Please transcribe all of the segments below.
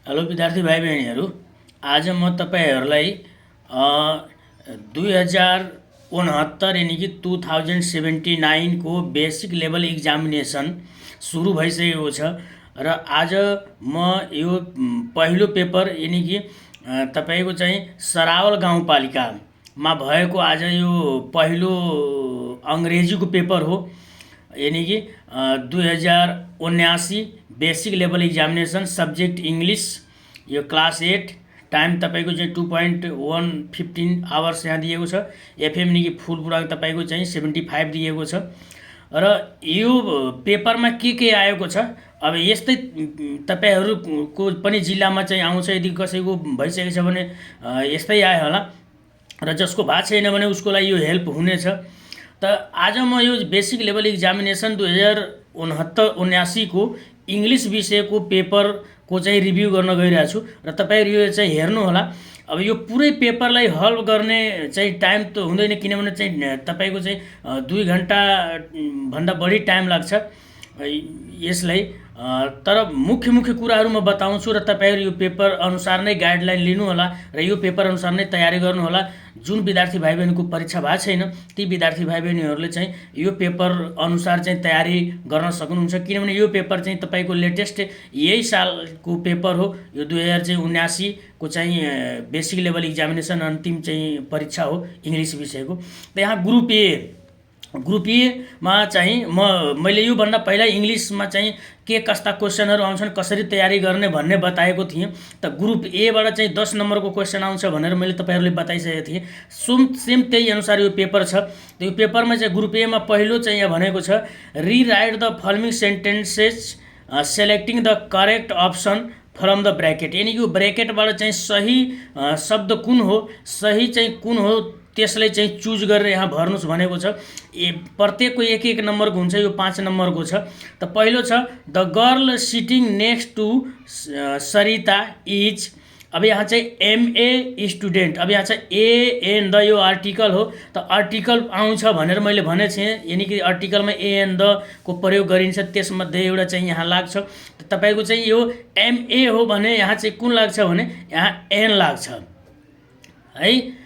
Hello विद्यार्थी भाइ बहिनीहरू, आज म तपाईहरूलाई 2069 यानि कि 2079 को बेसिक लेभल इक्जामिनेसन सुरु भइसकेको छ र आज म यो पहिलो पेपर यानि कि तपाईको चाहिँ सरावल गाउँपालिकामा भएको आज यो पहिलो अङ्ग्रेजीको पेपर हो। यानी कि 2079 basic level examination subject English, यो क्लास 8। टाइम तपाईँको चाहिँ 2.115 आवर्स यहाँ दिएको छ। एफएम नि कि फुल पूर्णाङ्क तपाईँको चाहिँ 75 दिएको छ र यो पेपरमा के आएको छ अब यस्तै तपाईँहरूको पनि जिल्लामा चाहिँ आउँछ। यदि कसैको भइसकेको छ भने यस्तै आयो होला र जसको भएको छैन भने उसको लागि यो हेल्प हुनेछ। त आज म यो बेसिक लेभल इक्जामिनेसन 2079 को इङ्ग्लिस विषयको पेपरको चाहिँ रिभ्यू गर्न गइरहेको छु र तपाईहरु यो चाहिँ हेर्नु होला। अब यो पुरै पेपरलाई हल गर्ने चाहिँ टाइम त हुँदैन, किनभने चाहिँ तपाईको चाहिँ 2 घण्टा भन्दा बढी टाइम लाग्छ यसलाई। तर मुख्य कुराहरू म बताउँछु र तपाईहरु यो पेपर अनुसार नै गाइडलाइन लिनु होला र यो पेपर अनुसार नै तयारी गर्नु होला। जुन विद्यार्थी भाइ बहिनीको परीक्षा भएको छैन ती विद्यार्थी भाइ बहिनीहरूले चाहिँ यो पेपर अनुसार चाहिँ तयारी गर्न सक्नुहुन्छ, किनभने यो पेपर चाहिँ तपाईको लेटेस्ट यही सालको पेपर हो। यो 2079 को चाहिँ बेसिक लेभल इक्जामिनेसन अन्तिम चाहिँ परीक्षा हो इङ्ग्लिस विषयको। त यहाँ ग्रुप ए मा चाहिँ मैले योभन्दा पहिला इङ्ग्लिसमा चाहिँ के कस्ता क्वेसनहरू आउँछन्, कसरी तयारी गर्ने भन्ने बताएको थिएँ। त ग्रुप ए बाट चाहिँ 10 नम्बरको क्वेसन आउँछ भनेर मैले तपाईहरुले बताइसकेको थिएँ। सेम त्यही अनुसार यो पेपर छ। यो पेपरमा चाहिँ ग्रुप ए मा पहिलो चाहिँ यहाँ भनेको छ, rewrite the following sentences selecting the correct option from the bracket. यानी कि यो ब्रैकेटबाट चाहिँ सही शब्द कुन हो, सही चाहिँ कुन हो त्यसलाई चाहिँ चुज गरेर यहाँ भर्नुस् भनेको छ। प्रत्येकको एक नम्बरको हुन्छ, यो 5 नम्बरको छ। त पहिलो छ, the girl sitting next to Sarita is. अब यहाँ चाहिँ एमए स्टुडेन्ट। अब यहाँ चाहिँ ए एन द यो आर्टिकल हो। त आर्टिकल आउँछ भनेर मैले भनेको थिएँ, यानी कि आर्टिकलमा ए एन द को प्रयोग गरिन्छ, त्यसमध्ये एउटा चाहिँ यहाँ लाग्छ। तपाईको चाहिँ यो एमए हो भने यहाँ चाहिँ कुन लाग्छ भने यहाँ एन लाग्छ है।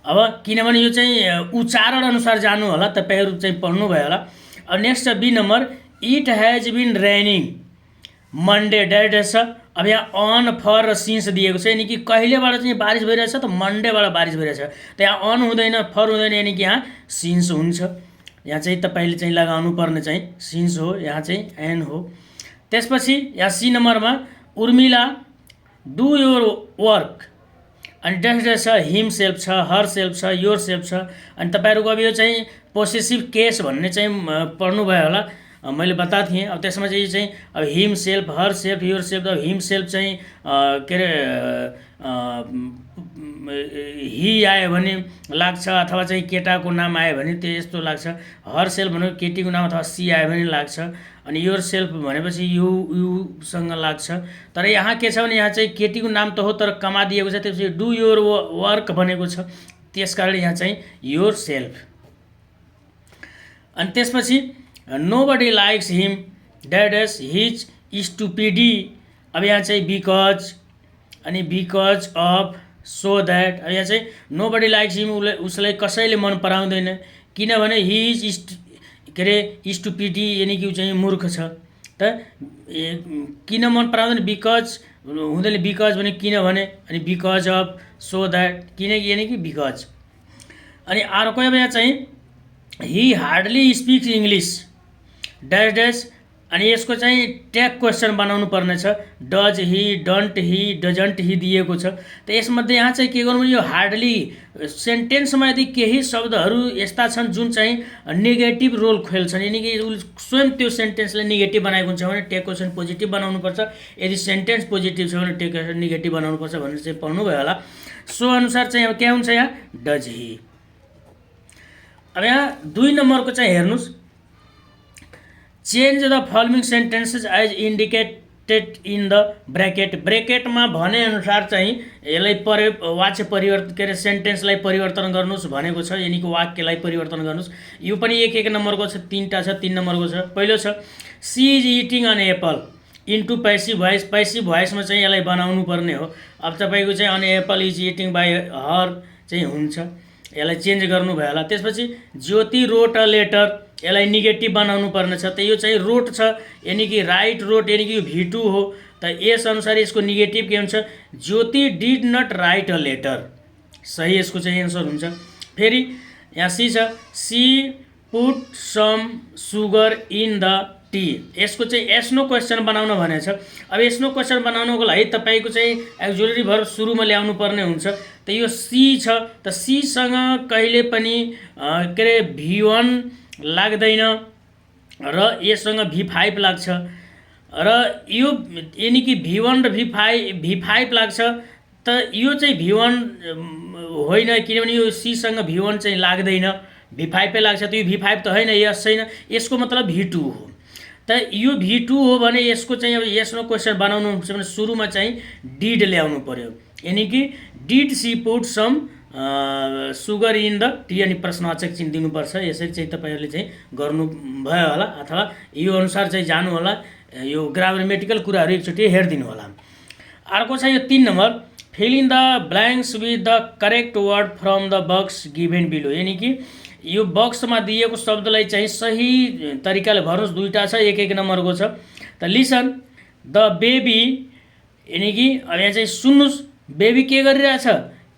अब किनभने यो चाहिँ उच्चारण अनुसार जानु होला, तपाईहरु चाहिँ पढ्नु भयो होला। अब नेक्स्ट छ B number, it has been raining Monday date छ। अब यहाँ अन फर र सिन्स दिएको छ, यानी कि कहिलेबाट चाहिँ बारिस भइरहेछ त मन्डेबाट बारिस भइरहेछ। त यहाँ अन हुँदैन, फर हुँदैन, यानी कि यहाँ सिन्स हुन्छ। यहाँ चाहिँ तपाईले चाहिँ लगाउनु पर्ने चाहिँ सिन्स हो, यहाँ चाहिँ एन हो। त्यसपछि यहाँ सी नम्बरमा उर्मिला डु योर वर्क अनि डेट छ, हिम सेल्फ छ, हर सेल्फ छ, योर सेल्फ छ। अनि तपाईहरुको अब यो चाहिँ पोसेसिभ केस भन्ने चाहिँ पढ्नु भयो होला, मैले बताएको थिएँ। अब त्यसमा चाहिँ अब himself, herself, yourself. अब हिम सेल्फ चाहिँ के अरे हि आयो भने लाग्छ, अथवा चाहिँ केटाको नाम आयो भने त्यो यस्तो लाग्छ। हर सेल्फ भनेको केटीको नाम अथवा सी आयो भने लाग्छ। अनि योर सेल्फ भनेपछि युसँग लाग्छ। तर यहाँ के छ भने यहाँ चाहिँ केटीको नाम त हो तर कमा दिएको छ, त्यसपछि डु योर वर्क भनेको छ, त्यसकारण यहाँ चाहिँ योर सेल्फ। अनि त्यसपछि nobody likes him that is his stupidity. अब यहाँ चाहिँ बिकज अनि बिकज अफ सो दैट। अब यहाँ चाहिँ नोबडी लाइक्स हिम, उसलाई कसैले मन पराउँदैन, किनभने हि इज के अरे स्टुपिडी, यानी कि चाहिँ मूर्ख छ। त किन मन पराउँदैन, बिकज हुँदैन, बिकज भने किनभने, अनि बिकज अफ सो दैट किनकि, यानी कि बिकज। अनि अर्को अब यहाँ चाहिँ he hardly speaks English dash dash. अनि यसको चाहिँ ट्याग क्वेसन बनाउनु पर्ने छ, does he, don't he, doesn't he दिएको छ। त यसमध्ये यहाँ चाहिँ के गर्नु, यो हार्डली सेन्टेन्समा यदि केही शब्दहरू यस्ता छन् जुन चाहिँ नेगेटिभ रोल खेल्छन्, यानी कि स्वयं त्यो सेन्टेन्सलाई नेगेटिभ बनाएको हुन्छ भने ट्याग क्वेसन पोजिटिभ बनाउनुपर्छ, यदि सेन्टेन्स पोजिटिभ छ भने ट्याग क्वेसन नेगेटिभ बनाउनुपर्छ भनेर चाहिँ पढ्नु भयो होला। सो अनुसार चाहिँ अब के हुन्छ, यहाँ डज हि। अब यहाँ 2 नम्बरको चाहिँ हेर्नुस्, change the following sentences as indicated in the bracket. ब्रैकेटमा भने अनुसार चाहिँ यसलाई वाक्य परिवर्तन के अरे सेन्टेन्सलाई परिवर्तन गर्नुस् भनेको छ, यानी कि वाक्यलाई परिवर्तन गर्नुस्। यो पनि एक नम्बरको छ, 3टा छ, 3 नम्बरको छ। पहिलो छ C is eating an apple. Into passive भोइसमा चाहिँ यसलाई बनाउनु पर्ने हो। अब तपाईँको चाहिँ अनि apple is eating by her चाहिँ हुन्छ, यसलाई चेन्ज गर्नु भयो होला। त्यसपछि ज्योति रोट अ लेटर, यसलाई नेगेटिभ बनाउनु पर्ने छ। त यो चाहिँ रोट छ यानि कि राइट रोट यानि कि यो V2 हो। त यस अनुसार यसको नेगेटिभ के हुन्छ, Jyoti did not write a letter, सही यसको चाहिँ एन्सर हुन्छ। फेरि यहाँ सी छ, C put some sugar in the tea, यसको चाहिँ एस नो क्वेसन बनाउन भनेको छ। अब एस नो क्वेसन बनाउनको लागि तपाईँको चाहिँ एक्जुलरी भर्ब सुरुमा ल्याउनु पर्ने हुन्छ। त यो सी छ, त सीसँग कहिले पनि के अरे V1 लाग्दैन र यससँग V5 लाग्छ, र यो यानि कि V1 र V5 लाग्छ। त यो चाहिँ V1 होइन, किनभने यो सीसँग V1 चाहिँ लाग्दैन, V5 लाग्छ। त यो V5 त होइन, यस छैन, यसको मतलब V2 हो। त यो V2 हो भने यसको चाहिँ अब यसमा क्वेसन बनाउनु हुन्छ भने सुरुमा चाहिँ डिड ल्याउनु पर्यो, यानि कि did she put some sugar in the tea, अनि प्रश्नवाचक चिन्ह दिनुपर्छ। यसरी चाहिँ तपाईँहरूले चाहिँ गर्नुभयो होला, अथवा यो अनुसार चाहिँ जानु होला। यो ग्रामेटिकल कुराहरू एकचोटि हेरिदिनु होला। अर्को छ यो 3 number, fill in the blanks with the correct word from the box given below, यानि कि यो बक्समा दिएको शब्दलाई चाहिँ सही तरिकाले भर्नुहोस्। दुईवटा छ, 1-1 नम्बरको छ। त लिसन द बेबी, यानि कि अब यहाँ चाहिँ सुन्नुहोस्, बेबी के गरिरहेछ,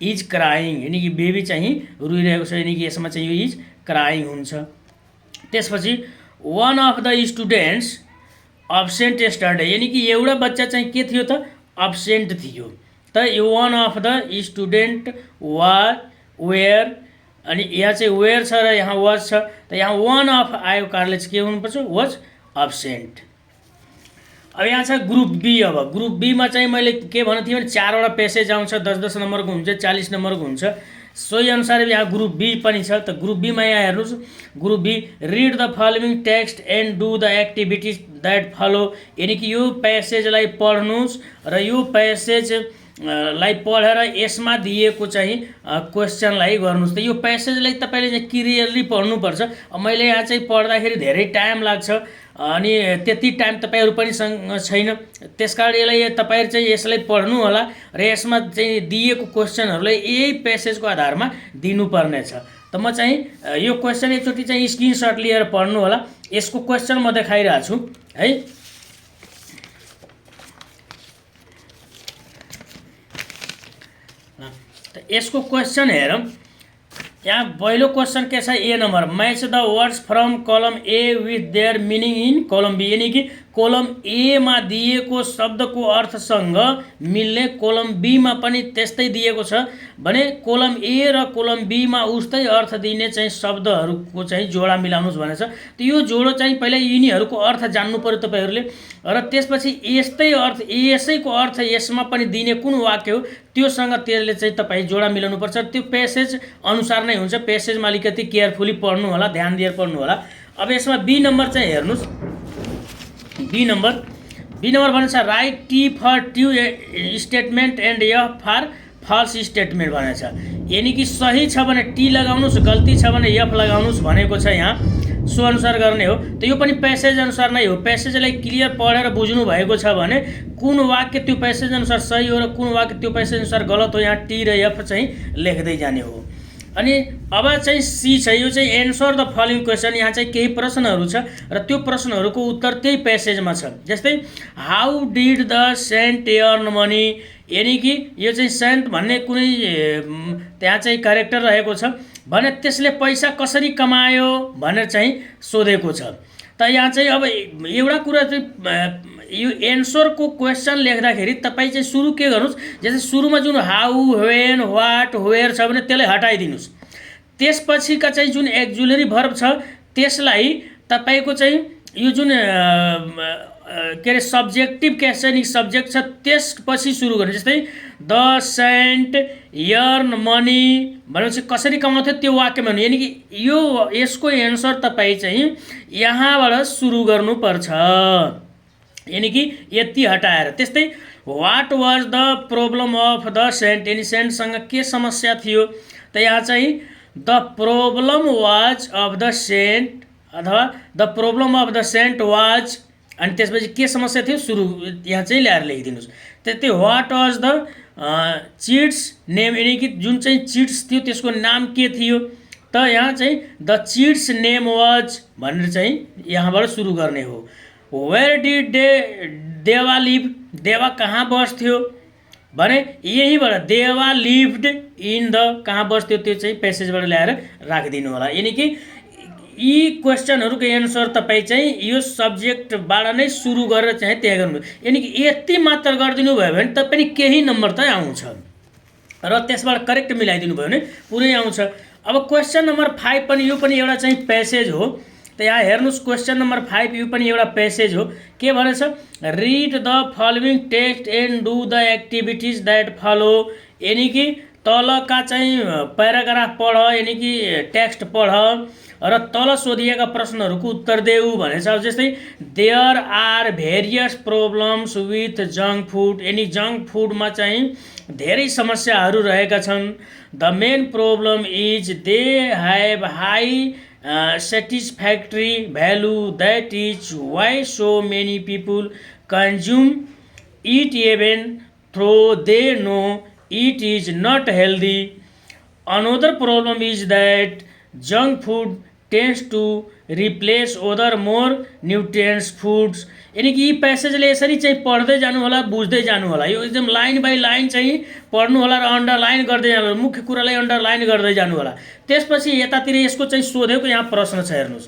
इज क्राइङ, यानि कि बेबी चाहिँ रुइरहेको छ, यानि कि यसमा चाहिँ यो इज क्राइङ हुन्छ। त्यसपछि one of the students absent yesterday, यानि कि एउटा बच्चा चाहिँ के थियो त, अब्सेन्ट थियो। त यो one of the student were, अनि यहाँ चाहिँ वेयर छ र यहाँ वाज छ। त यहाँ वान अफ आयो कारणले चाहिँ के हुनुपर्छ, वाज अब्सेन्ट। अब यहाँ छ ग्रुप बी। अब ग्रुप बीमा चाहिँ मैले के भनेको थिएँ भने 4वटा पेसेज आउँछ, 10-10 नम्बरको हुन्छ, 40 नम्बरको हुन्छ। सोही अनुसार यहाँ ग्रुप बी पनि छ। त ग्रुप बीमा यहाँ हेर्नुहोस्, group B, read the following text and do the activities that follow, यानि कि यो पेसेजलाई पढ्नुहोस् र यो पेसेज लाई पढेर यसमा दिएको चाहिँ क्वेसनलाई गर्नुहोस्। त यो पेसेजलाई तपाईँले चाहिँ क्लियरली पढ्नुपर्छ। अब मैले यहाँ चाहिँ पढ्दाखेरि धेरै टाइम लाग्छ, अनि त्यति टाइम तपाईँहरू पनि छैन, त्यसकारण यसलाई तपाईँहरू चाहिँ यसलाई पढ्नु होला र यसमा चाहिँ दिएको क्वेसनहरूलाई यही पेसेजको आधारमा दिनुपर्ने छ। त म चाहिँ यो क्वेसन एकचोटि चाहिँ स्क्रिनसट लिएर पढ्नु होला। यसको क्वेसन म देखाइरहेको छु है। त यसको क्वेसन हेरौँ। यहाँ पहिलो क्वेसन के छ, A number, match the words from column A with their meaning in column B, यानि कि कलम ए मा दिएको शब्दको अर्थसँग मिल्ने कलम बी मा पनि त्यस्तै दिएको छ भने कलम ए र कलम बी मा उस्तै अर्थ दिने चाहिँ शब्दहरूको चाहिँ जोडा मिलाउनुहोस् भनेछ। त यो जोडो चाहिँ पहिला यिनीहरूको अर्थ जान्नु पर्यो तपाईँहरूले, र त्यसपछि यस्तै अर्थ यसैको अर्थ यसमा पनि दिने कुन वाक्य हो त्योसँग त्यसले चाहिँ तपाईँ जोडा मिलाउनु पर्छ। त्यो पेसेज अनुसार नै हुन्छ, पेसेजमा अलिकति केयरफुली पढ्नु होला, ध्यान दिएर पढ्नु होला। अब यसमा बी नम्बर चाहिँ हेर्नुहोस्, बी नम्बर भन्छ write T for true statement and F for false statement भनेको छ, यानि कि सही छ भने टी लगाउनुहोस्, गल्ती छ भने एफ लगाउनुहोस् भनेको छ। यहाँ सो अनुसार गर्ने हो। त यो पनि पेसेज अनुसार नै हो। पेसेजलाई क्लियर पढेर बुझ्नु भएको छ भने कुन वाक्य त्यो पेसेज अनुसार सही हो र कुन वाक्य त्यो पेसेज अनुसार गलत हो, यहाँ टी र एफ चाहिँ लेख्दै जाने हो। अनि अब चाहिँ सी छ, यो चाहिँ एन्सर द फलोइङ क्वेसन। यहाँ चाहिँ केही प्रश्नहरू छ र त्यो प्रश्नहरूको उत्तर त्यही पेसेजमा छ। जस्तै how did the saint earn money, यानि कि यो चाहिँ सेन्ट भन्ने कुनै त्यहाँ चाहिँ क्यारेक्टर रहेको छ भने त्यसले पैसा कसरी कमायो भनेर चाहिँ सोधेको छ। त यहाँ चाहिँ अब एउटा कुरा चाहिँ यो एन्सरको क्वेसन लेख्दाखेरि तपाईँ चाहिँ सुरु के गर्नुहोस्, जस्तै सुरुमा जुन हाउ, व्हेन, व्हाट, वेयर छ भने त्यसलाई हटाइदिनुहोस्। त्यसपछिका चाहिँ जुन एक्जुलरी भर्ब छ त्यसलाई तपाईँको चाहिँ यो जुन के अरे सब्जेक्टिभ क्वेसनिक सब्जेक्ट छ त्यसपछि सुरु गर्ने। जस्तै द सेन्ट अर्न मनी भनेपछि कसरी कमाउँथ्यो त्यो वाक्यमा हुनु, यानि कि यो यसको एन्सर तपाईँ चाहिँ यहाँबाट सुरु गर्नुपर्छ, यानि कि यति हटाएर। त्यस्तै what was the problem of the saint, यानि सेन्टसँग के समस्या थियो, त यहाँ चाहिँ the problem was of the saint अथवा the problem of the saint was अनि त्यसपछि के समस्या थियो सुरु यहाँ चाहिँ ल्याएर लेखिदिनुस्। त्यस्तै what was the chits name, यानी कि जुन चाहिँ चिट्स थियो त्यसको नाम के थियो, त यहाँ चाहिँ द चिट्स नेम वाज भनेर चाहिँ यहाँबाट सुरु गर्ने हो। वेयर डिड देवा लिभ, देवा कहाँ बस्थ्यो भने यहीँबाट देवा लिभड इन द कहाँ बस्थ्यो त्यो चाहिँ पेसेजबाट ल्याएर राखिदिनु होला। यानी कि यी क्वेसनहरूको एन्सर तपाईँ चाहिँ यो सब्जेक्टबाट नै सुरु गरेर चाहिँ त्यहाँ गर्नु, यानी कि यति मात्र गरिदिनु भयो भने त पनि केही नम्बर त आउँछ र त्यसबाट करेक्ट मिलाइदिनु भयो भने पुरै आउँछ। अब क्वेसन नम्बर 5 पनि यो पनि एउटा चाहिँ पेसेज हो। त यहाँ हेर्नुहोस् क्वेसन नम्बर 5 यो पनि एउटा पेसेज हो। के भनेछ, read the following text and do the activities that follow, यानी कि तलका चाहिँ प्याराग्राफ पढ, यानी कि टेक्स्ट पढ र तल सोधिएका प्रश्नहरूको उत्तर देऊ भनेछ। जस्तै there are various problems with junk food, यानी जङ्क फुडमा चाहिँ धेरै समस्याहरू रहेका छन्। The main problem is they have high satisfactory value, that is why so many people consume it even though they know it is not healthy. Another problem is that junk food tends to replace other more nutritious foods, यानी कि यी प्यासेजले यसरी चाहिँ पढ्दै जानु होला, बुझ्दै जानु होला। यो एकदम लाइन बाई लाइन चाहिँ पढ्नु होला र अन्डरलाइन गर्दै जानु होला, मुख्य कुरालाई अन्डरलाइन गर्दै जानु होला। त्यसपछि यतातिर यसको चाहिँ सोधेको यहाँ प्रश्न छ, हेर्नुहोस्।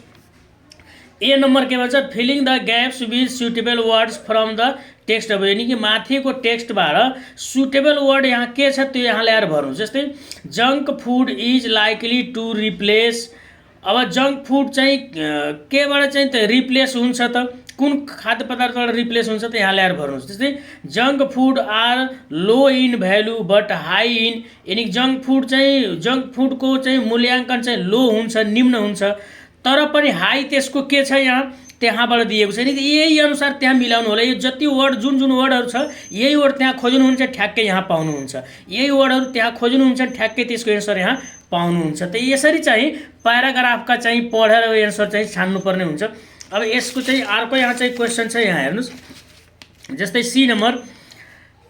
ए नम्बर के भन्छ, feeling the gaps with suitable words from the text अब, यानी कि माथिको टेक्स्टबाट सुटेबल वर्ड यहाँ के छ त्यो यहाँ ल्याएर भर्नु। जस्तै junk food is likely to replace, अब जङ्क फुड चाहिँ केबाट चाहिँ त रिप्लेस हुन्छ त, कुन खाद्य पदार्थबाट रिप्लेस हुन्छ त यहाँ ल्याएर भर्नुहोस्। त्यस्तै junk food are low in value but high in, यानी जङ्क फुड चाहिँ जङ्क फुडको चाहिँ मूल्याङ्कन चाहिँ लो हुन्छ, निम्न हुन्छ, तर पनि हाई त्यसको के छ यहाँ त्यहाँबाट दिएको छ। नि यही अनुसार त्यहाँ मिलाउनु होला। यो जति वर्ड जुन जुन वर्डहरू छ यही वर्ड त्यहाँ खोज्नुहुन्छ ठ्याक्कै यहाँ पाउनुहुन्छ, यही वर्डहरू त्यहाँ खोज्नुहुन्छ ठ्याक्कै त्यसको एन्सर यहाँ पाउनुहुन्छ। त यसरी चाहिँ प्याराग्राफका चाहिँ पढेर एन्सर चाहिँ छान्नुपर्ने हुन्छ। अब यसको चाहिँ अर्को यहाँ चाहिँ क्वेसन छ, यहाँ हेर्नुहोस्। जस्तै C number,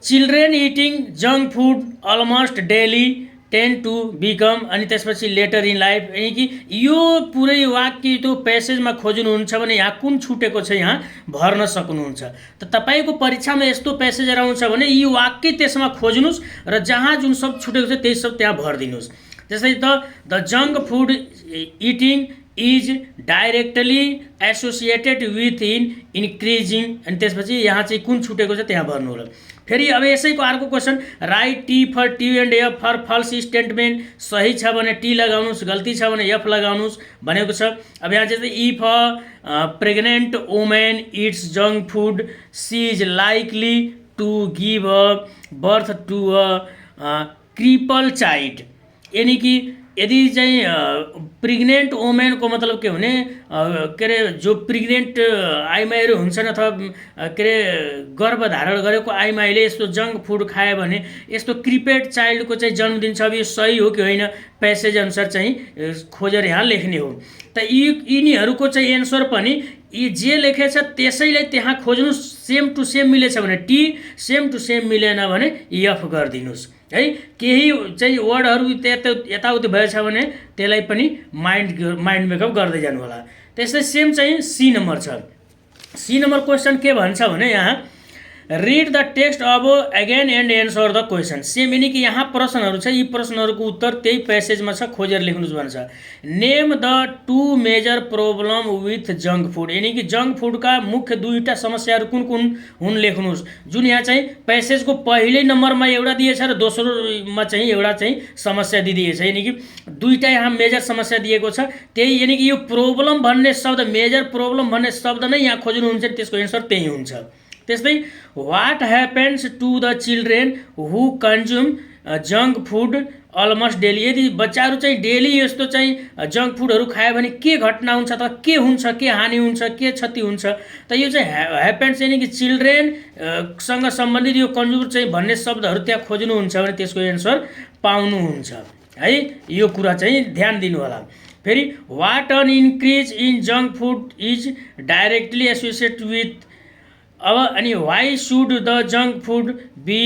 children eating junk food almost daily tend to become, अनि त्यसपछि लेटर इन लाइफ, यानी कि यो पुरै वाक्य त्यो पेसेजमा खोज्नुहुन्छ भने यहाँ कुन छुटेको छ यहाँ भर्न सक्नुहुन्छ। त तपाईँको परीक्षामा यस्तो पेसेजहरू आउँछ भने यी वाक्य त्यसमा खोज्नुहोस् र जहाँ जुन सब छुटेको छ त्यही सब त्यहाँ भरिदिनुहोस्। जस्तै the junk food eating is directly associated with increasing, अनि त्यसपछि यहाँ चाहिँ कुन छुटेको छ त्यहाँ भर्नु होला। फेरि अब यसैको अर्को question, write T for T and F for false statement, सही छ भने टी लगाउनुहोस्, गल्ती छ भने एफ लगाउनुहोस् भनेको छ। अब यहाँ चाहिँ if a pregnant women eats junk food she is likely to give a birth to a cripple child, यानी कि यदि चाहिँ प्रेग्नेन्ट वुमेनको मतलब के भने के अरे जो प्रेग्नेन्ट आइमाईहरू हुन्छन् अथवा के अरे गर्भधारण गरेको आइमाईले यस्तो जङ्क फुड खायो भने यस्तो क्रिपेड चाइल्डको चाहिँ जन्म दिन्छ। अब यो सही हो कि होइन प्यासेज अनुसार चाहिँ खोजेर यहाँ लेख्ने हो। त यिनीहरूको चाहिँ एन्सर पनि यी जे लेखेछ त्यसैलाई त्यहाँ खोज्नुहोस्, सेम टु सेम मिलेछ भने टी, सेम टु सेम मिलेन भने एफ गरिदिनुहोस् है। केही चाहिँ वर्डहरू यताउति भएछ भने त्यसलाई पनि माइन्ड मेकअप गर्दै जानु होला। त्यस्तै सेम चाहिँ सी नम्बर छ। सी नम्बर क्वेसन के भन्छ भने यहाँ रिड द टेक्स्ट अब again and answer the question, same यानी कि यहाँ प्रश्नहरू छ, यी प्रश्नहरूको उत्तर त्यही प्यासेजमा छ, खोजेर लेख्नुहोस् भन्छ। Name the two major problem with junk food, यानी कि जङ्क फुडका मुख्य दुईवटा समस्याहरू कुन कुन हुन् लेख्नुहोस्। जुन यहाँ चाहिँ प्यासेजको पहिल्यै नम्बरमा एउटा दिएछ र दोस्रोमा चाहिँ एउटा चाहिँ समस्या दिइदिएछ, यानी कि दुईवटा यहाँ मेजर समस्या दिएको छ। त्यही यानी कि यो प्रब्लम भन्ने शब्द, मेजर प्रब्लम भन्ने शब्द नै यहाँ खोज्नुहुन्छ, त्यसको एन्सर त्यही हुन्छ। त्यस्तै what happens to the children who consume junk food almost daily, यदि बच्चाहरू चाहिँ डेली यस्तो चाहिँ जङ्क फुडहरू खायो भने के घटना हुन्छ अथवा के हुन्छ, के हानि हुन्छ, के क्षति हुन्छ। त यो चाहिँ ह्यापन्स यानी कि चिल्ड्रेनसँग सम्बन्धित यो कन्ज्युमर चाहिँ भन्ने शब्दहरू त्यहाँ खोज्नुहुन्छ भने त्यसको एन्सर पाउनुहुन्छ है। यो कुरा चाहिँ ध्यान दिनु होला। फेरि what an increase in junk food is directly associated with अब अनि why should the junk food be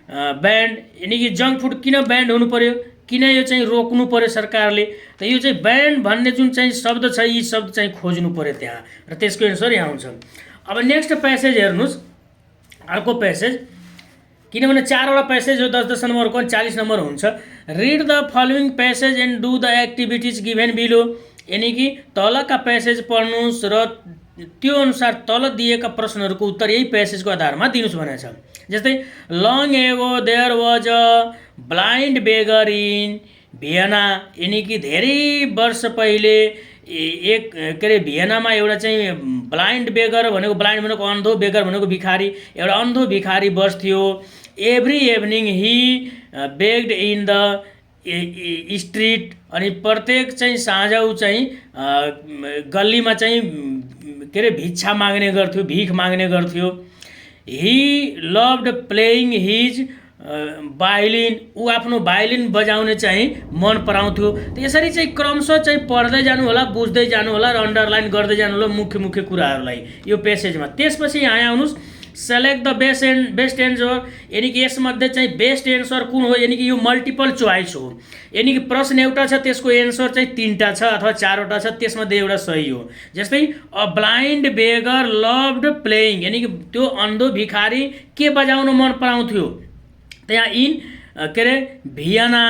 banned, यानि कि जङ्क फुड किन ब्यान्ड हुनु पर्यो, किन यो चाहिँ रोक्नु पर्यो सरकारले। त यो चाहिँ ब्यान्ड भन्ने जुन चाहिँ शब्द छ यी शब्द चाहिँ खोज्नु पर्यो त्यहाँ, र त्यसको एन्सर यहाँ हुन्छ। अब नेक्स्ट प्यासेज हेर्नुहोस्, अर्को प्यासेज, किनभने 4वटा प्यासेज हो, 10-10 नम्बरको 40 नम्बर हुन्छ। Read the following passage and do the activities given below, यानि कि तलका प्यासेज पढ्नुहोस् र त्यो अनुसार तल दिएका प्रश्नहरूको उत्तर यही प्यासेजको आधारमा दिनुहोस् भनेको छ। जस्तै long ago there was a blind beggar in Vienna, यानि कि धेरै वर्ष पहिले एक के अरे भियनामा एउटा चाहिँ ब्लाइन्ड बेगर भनेको, ब्लाइन्ड भनेको अन्धो, बेगर भनेको भिखारी, एउटा अन्धो भिखारी बस्थ्यो। Every evening he bagged in the street, अनि प्रत्येक चाहिँ साँझ ऊ चाहिँ गल्लीमा चाहिँ के अरे भिक्षा माग्ने गर्थ्यो, भिख माग्ने गर्थ्यो। हि लभड प्लेइङ हिज भायोलिन, ऊ आफ्नो भायोलिन बजाउने चाहिँ मन पराउँथ्यो। त यसरी चाहिँ क्रमशः चाहिँ पढ्दै जानु होला, बुझ्दै जानु होला र अन्डरलाइन गर्दै जानु होला मुख्य मुख्य कुराहरूलाई यो पेसेजमा। त्यसपछि यहाँ आउनुहोस्, सेलेक्ट द बेस्ट एन्सर, यानि कि यसमध्ये चाहिँ बेस्ट एन्सर कुन हो, यानि कि यो मल्टिपल चोइस हो, यानि कि प्रश्न एउटा छ त्यसको एन्सर चाहिँ 3टा छ अथवा 4वटा छ, त्यसमध्ये एउटा सही हो। जस्तै अ ब्लाइन्ड बेगर लभड प्लेइङ, यानि कि त्यो अन्धो भिखारी के बजाउन मन पराउँथ्यो, त्यहाँ इन के अरे भियना,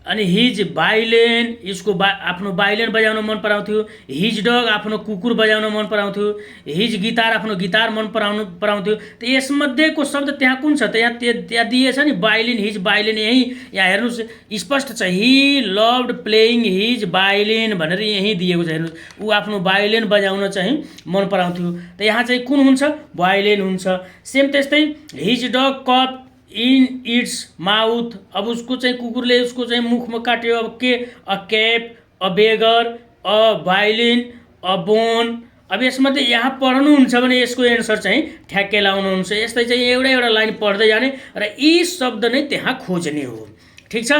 अनि हिज भायोलिन, यसको आफ्नो भायोलिन बजाउन मन पराउँथ्यो। हिज डग, आफ्नो कुकुर बजाउन मन पराउँथ्यो। हिज गिटार, आफ्नो गिटार मन पराउँथ्यो। त यसमध्येको शब्द त्यहाँ कुन छ त, त्यहाँ दिएछ नि भायोलिन, हिज भायोलिन, यही यहाँ हेर्नुहोस् स्पष्ट छ, हि लभड प्लेइङ हिज भायोलिन भनेर यही दिएको छ। हेर्नुहोस्, ऊ आफ्नो भायोलिन बजाउन चाहिँ मन पराउँथ्यो, त यहाँ चाहिँ कुन हुन्छ, भायोलिन हुन्छ। सेम त्यस्तै हिज डग कट इन इट्स माउथ, अब उसको चाहिँ कुकुरले उसको चाहिँ मुखमा काट्यो। अब के, a cap, a beggar, a violin, a bone. अब यसमध्ये यहाँ पढ्नुहुन्छ भने यसको एन्सर चाहिँ ठ्याक्कै लाउनुहुन्छ। यस्तै चाहिँ एउटा लाइन पढ्दै जाने र यी शब्द नै त्यहाँ खोज्ने हो। ठिक छ।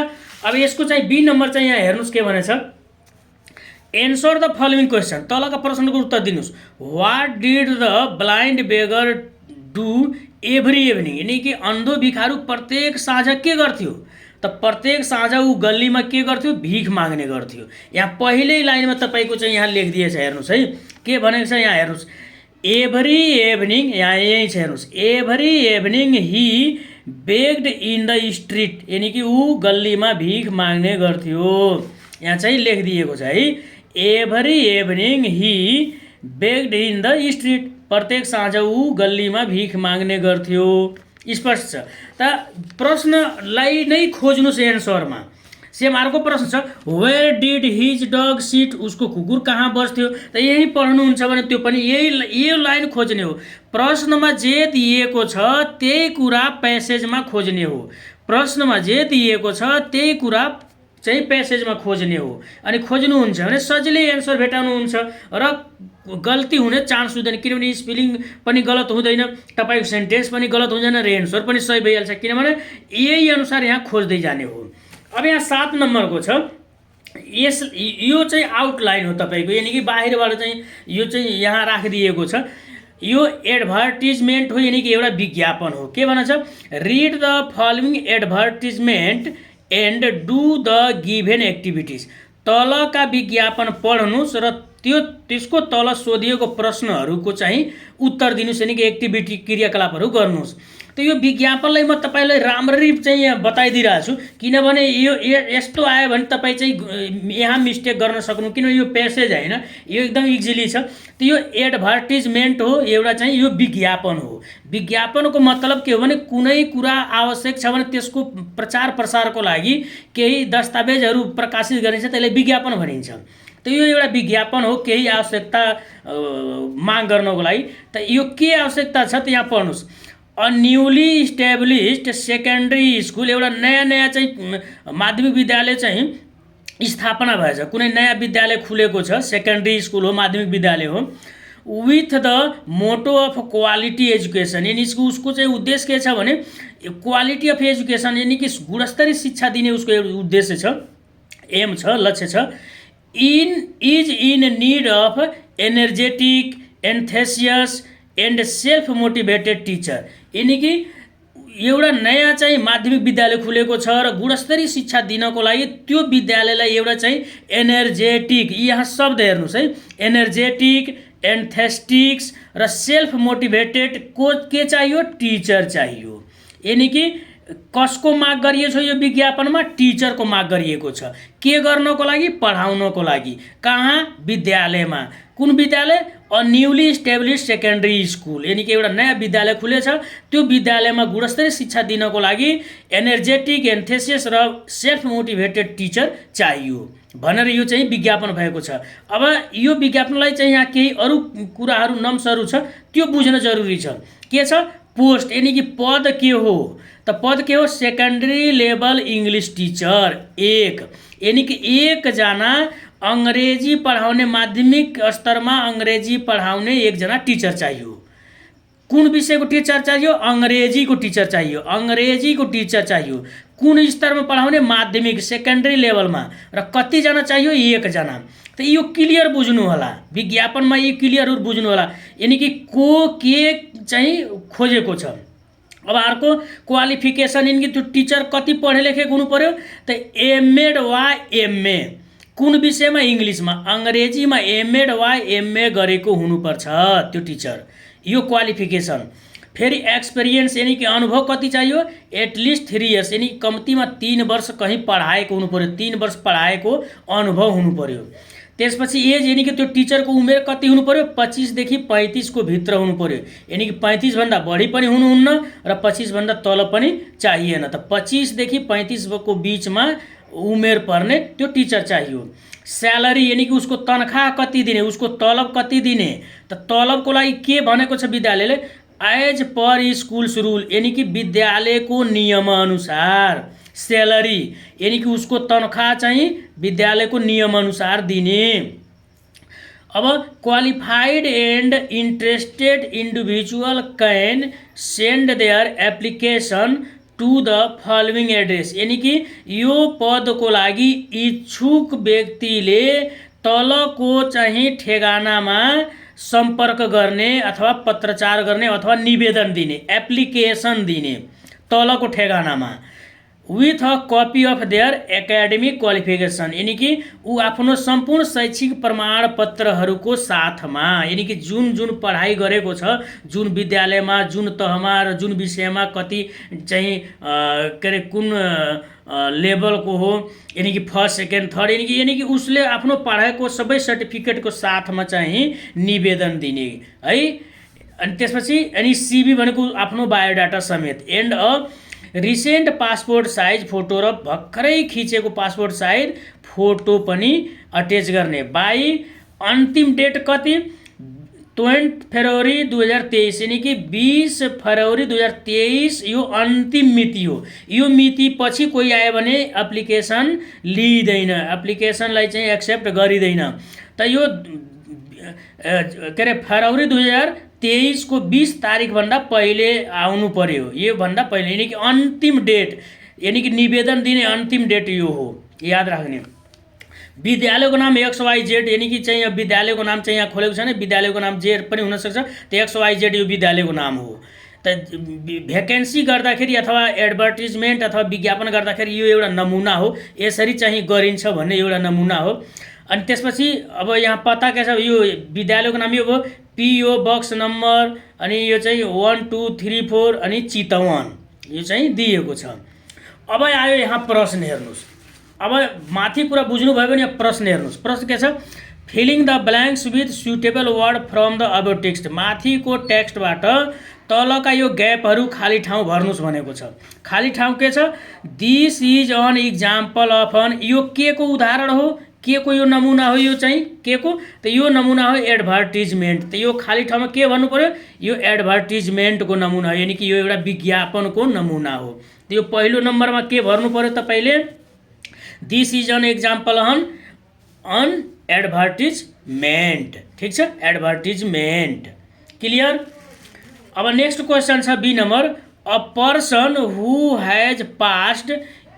अब यसको चाहिँ बी नम्बर चाहिँ यहाँ हेर्नुहोस् के भनेछ, एन्सर द फलोइङ क्वेसन, तलका प्रश्नको उत्तर दिनुहोस्। What did the blind beggar do every evening, यानि कि अन्धो भिखारु प्रत्येक साँझ के गर्थ्यो, त प्रत्येक साँझ ऊ गल्लीमा के गर्थ्यो, भिख माग्ने गर्थ्यो। यहाँ पहिल्यै लाइनमा तपाईँको चाहिँ यहाँ लेखिदिएछ, हेर्नुहोस् है के भनेको छ यहाँ हेर्नुहोस्। एभ्री इभिनिङ, यहाँ यही छ हेर्नुहोस्, every evening he bagged in the street, यानि कि ऊ गल्लीमा भिख माग्ने गर्थ्यो। यहाँ चाहिँ लेखिदिएको छ है, every evening he bagged in the street, प्रत्येक साँझ ऊ गल्लीमा भिख माग्ने गर्थ्यो। स्पष्ट छ। त प्रश्नलाई नै खोज्नुहोस् एन्सरमा। सेम अर्को प्रश्न छ, where did his dog sit, उसको कुकुर कहाँ बस्थ्यो, त यही पढ्नुहुन्छ भने त्यो पनि यो लाइन खोज्ने हो। प्रश्नमा जे दिएको छ त्यही कुरा प्यासेजमा खोज्ने हो। प्रश्नमा जे दिएको छ त्यही कुरा चाहिँ प्यासेजमा खोज्ने हो। अनि खोज्नुहुन्छ भने सजिलै एन्सर भेटाउनुहुन्छ र गल्ती हुने चान्स हुँदैन, किनभने स्पेलिङ पनि गलत हुँदैन, तपाईँको सेन्टेन्स पनि गलत हुँदैन र एन्सर पनि सही भइहाल्छ, किनभने यही अनुसार यहाँ खोज्दै जाने हो। अब यहाँ 7 नम्बरको छ, यो चाहिँ आउटलाइन हो तपाईँको, यानि कि बाहिरबाट चाहिँ यो चाहिँ यहाँ राखिदिएको छ। यो एडभर्टिजमेन्ट हो, यानि कि एउटा विज्ञापन हो। के भन्छ, read the following advertisement and do the given activities, तलका विज्ञापन पढ्नुहोस् र त्यसको तल सोधिएको प्रश्नहरूको चाहिँ उत्तर दिनुहोस्, यानि कि एक्टिभिटी क्रियाकलापहरू गर्नुहोस्। त यो विज्ञापनलाई म तपाईँलाई राम्ररी चाहिँ यहाँ बताइदिरहेको छु, किनभने यो यस्तो आयो भने तपाईँ चाहिँ यहाँ मिस्टेक गर्न सक्नु, किनभने यो प्यासेज होइन, यो एकदम इजिली छ। त यो एडभर्टिजमेन्ट हो, एउटा चाहिँ यो विज्ञापन हो। विज्ञापनको मतलब के हो भने कुनै कुरा आवश्यक छ भने त्यसको प्रचार प्रसारको लागि केही दस्तावेजहरू प्रकाशित गरिन्छ, त्यसलाई विज्ञापन भनिन्छ। त यो एउटा विज्ञापन हो केही आवश्यकता माग गर्नको लागि। त यो के आवश्यकता छ त यहाँ पढ्नुहोस्। अ न्युली इस्टेब्लिस्ड सेकेन्डरी स्कुल, एउटा नयाँ चाहिँ माध्यमिक विद्यालय चाहिँ स्थापना भएछ, कुनै नयाँ विद्यालय खुलेको छ, सेकेन्डरी स्कुल हो, माध्यमिक विद्यालय हो। With the motto of quality education, यानि उसको चाहिँ उद्देश्य के छ भने क्वालिटी अफ एजुकेसन, यानि कि गुणस्तरीय शिक्षा दिने उसको एउटा उद्देश्य छ, एम छ, लक्ष्य छ। Is in need of energetic, enthusiastic and self motivated teacher. यानी कि एउटा नयाँ चाहिँ माध्यमिक विद्यालय खुलेको छ र गुणस्तरीय शिक्षा दिनको लागि त्यो विद्यालयलाई एउटा चाहिँ एनर्जेटिक, यहाँ शब्द हेर्नुहोस् है, एनर्जेटिक, एन्थेस्टिक्स र सेल्फ मोटिभेटेड को के चाहियो, टिचर चाहियो। यानी कि कसको माग गरिएको छ यो विज्ञापनमा, टिचरको माग गरिएको छ। के गर्नको लागि, पढाउनको लागि। कहाँ, विद्यालयमा। कुन विद्यालय, अ न्यूली इस्टेब्लिस्ड सेकेन्डरी स्कुल, यानी कि एउटा नयाँ विद्यालय खुलेछ, त्यो विद्यालयमा गुणस्तरीय शिक्षा दिनको लागि एनर्जेटिक, एन्थेसियस र सेल्फ मोटिभेटेड टिचर चाहियो भनेर यो चाहिँ विज्ञापन भएको छ। अब यो विज्ञापनलाई चाहिँ यहाँ केही अरू कुराहरू, नम्सहरू छ, त्यो बुझ्न जरुरी छ। के छ, पोस्ट, यानी कि पद के हो, त पद के हो, सेकेन्डरी लेभल इङ्ग्लिस टिचर 1, यानी कि 1 जना अंग्रेजी पढाउने, माध्यमिक स्तरमा अंग्रेजी पढाउने 1 जना टिचर चाहियो। कुन विषयको टिचर चाहियो, अंग्रेजीको टिचर चाहियो, अंग्रेजीको टिचर चाहियो। कुन स्तरमा पढाउने, माध्यमिक, सेकेन्डरी लेभलमा। र कतिजना चाहियो, 1 जना। त यो क्लियर बुझ्नु होला, विज्ञापनमा यो क्लियर बुझ्नु होला, यानी कि को के चाहिँ खोजेको छ। अब अर्को क्वालिफिकेसन, यानी कि त्यो टिचर कति पढे लेखेको हुनु पर्यो, त एमएड वा एमए, कुन विषयमा, इङ्ग्लिसमा, अंग्रेजीमा एमएड वा एमए गरेको हुनुपर्छ त्यो टिचर, यो क्वालिफिकेसन। फेरि एक्सपिरियन्स, यानी कि अनुभव कति चाहियो, एटलिस्ट 3 इयर्स, यानी कम्तीमा 3 वर्ष कहीँ पढाएको हुनु पर्यो, 3 वर्ष पढाएको अनुभव हुनु पर्यो। त्यसपछि एज, यानी कि त्यो टिचरको उमेर कति हुनु पर्यो, 25 देखि 35 को भित्र हुनु पर्यो, यानी कि 35 भन्दा बढी पनि हुनुहुन्न र 25 भन्दा तल पनि चाहिएन। त 25 देखि 35 को बीचमा उमेर पर्ने त्यो टिचर चाहियो। स्यालेरी, यानी कि उसको तनखा कति दिने, उसको तलब कति दिने, त तलबको लागि के भनेको छ विद्यालयले, एज पर स्कुल्स रुल, यानी कि विद्यालयको नियमअनुसार स्यालेरी, यानी कि उसको तनखा चाहिँ विद्यालयको नियमअनुसार दिने। अब qualified and interested individual can send their application to the following address, यानी कि यो पदको लागि इच्छुक व्यक्तिले तलको चाहिँ ठेगानामा सम्पर्क गर्ने अथवा पत्रचार गर्ने अथवा निवेदन दिने, एप्लिकेसन दिने तलको ठेगानामा, with a copy of there academic qualification, यानी कि ऊ आफ्नो सम्पूर्ण शैक्षिक प्रमाणपत्रहरूको साथमा, यानी कि जुन जुन पढाइ गरेको छ, जुन विद्यालयमा, जुन तहमा र जुन विषयमा कति चाहिँ के अरे कुन लेभलको हो, यानी कि फर्स्ट, सेकेन्ड, थर्ड, यानी कि उसले आफ्नो पढाइको सबै सर्टिफिकेटको साथमा चाहिँ निवेदन दिने है। अनि त्यसपछि अनि सिभी भनेको आफ्नो बायोडाटा समेत, and a recent passport size photo र भर्खरै खिचेको पासपोर्ट साइज फोटो पनि अट्याच गर्ने। बाई अन्तिम डेट कति, 20 फरवरी 2023, यानी कि 20 फरवरी 2023 यो अन्तिम मिति हो। यो मिति पछि कोही आयो भने एप्लिकेसन लिइदैन, एप्लिकेसनलाई चाहिँ एक्सेप्ट गरिदैन। त यो के अरे फरवरी 2023 को 20 तारिक भन्दा पहिले आउनु पर्यो, यो भन्दा पहिले, यानी कि अन्तिम डेट, यानी कि निवेदन दिने अन्तिम डेट यो हो, याद राख्ने। विद्यालयको नाम XYZ, यानी कि चाहिँ विद्यालयको नाम चाहिँ यहाँ खोलेको छैन, विद्यालयको नाम जे पनि हुनसक्छ, त XYZ यो विद्यालयको नाम हो। त भ्याकेन्सी गर्दाखेरि अथवा एडभर्टिजमेन्ट अथवा विज्ञापन गर्दाखेरि यो एउटा नमुना हो, यसरी चाहिँ गरिन्छ भन्ने एउटा नमुना हो। अनि त्यसपछि अब यहाँ पता के छ, यो विद्यालयको नाम यो हो, PO बक्स नम्बर, अनि यो चाहिँ 1 2 3 4 अनि चितवन, यो चाहिँ दिएको छ। अब आयो यहाँ प्रश्न हेर्नुहोस्, अब माथि कुरा बुझ्नुभयो भने प्रश्न हेर्नुहोस्। प्रश्न के छ, feeling the blanks with suitable word from the अबभ text, माथिको टेक्स्टबाट तलका यो ग्यापहरू खाली ठाउँ भर्नुहोस् भनेको छ। खाली ठाउँ के छ, this is an example of an, यो के को उदाहरण हो, के को यो नमुना हो, यो चाहिँ के को, त यो नमुना हो एडभर्टिजमेन्ट। त यो खाली ठाउँमा के भन्नु पर्यो, यो एडभर्टिजमेन्टको नमुना हो, यानी कि यो एउटा विज्ञापनको नमुना हो। त यो पहिलो नम्बरमा के भर्नु पर्यो तपाईले, this is an example on advertisement, ठीक छ, एडभर्टिजमेन्ट, क्लियर। अब नेक्स्ट क्वेश्चन छ B number, a person who has passed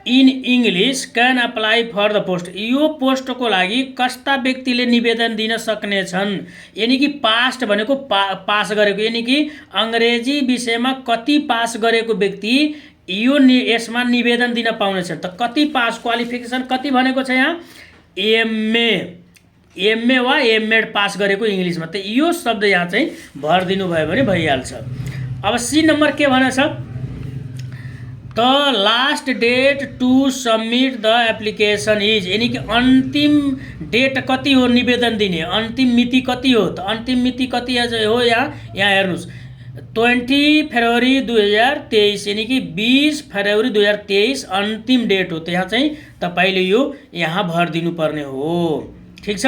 in English can apply for the post. यो पोस्टको लागि कस्ता व्यक्तिले निवेदन दिन सक्नेछन्, यानि कि पास्ट भनेको पास गरेको, यानि कि अङ्ग्रेजी विषयमा कति पास गरेको व्यक्ति यो यसमा निवेदन दिन पाउनेछन्। त कति पास, क्वालिफिकेसन कति भनेको छ यहाँ, एमए वा एमएड पास गरेको इङ्ग्लिसमा। त यो शब्द यहाँ चाहिँ भर दिनुभयो भने भइहाल्छ। अब सी नम्बर के भनेछ, the last date to submit the application is, यानि कि अन्तिम डेट कति हो निवेदन दिने, अन्तिम मिति कति हो। त अन्तिम मिति कति हो, यहाँ हेर्नुहोस् 20 फरवरी 2023, यानि कि 20 फरवरी 2023 अन्तिम डेट हो। त यहाँ चाहिँ तपाईँले यो यहाँ भर दिनुपर्ने हो। ठिक छ।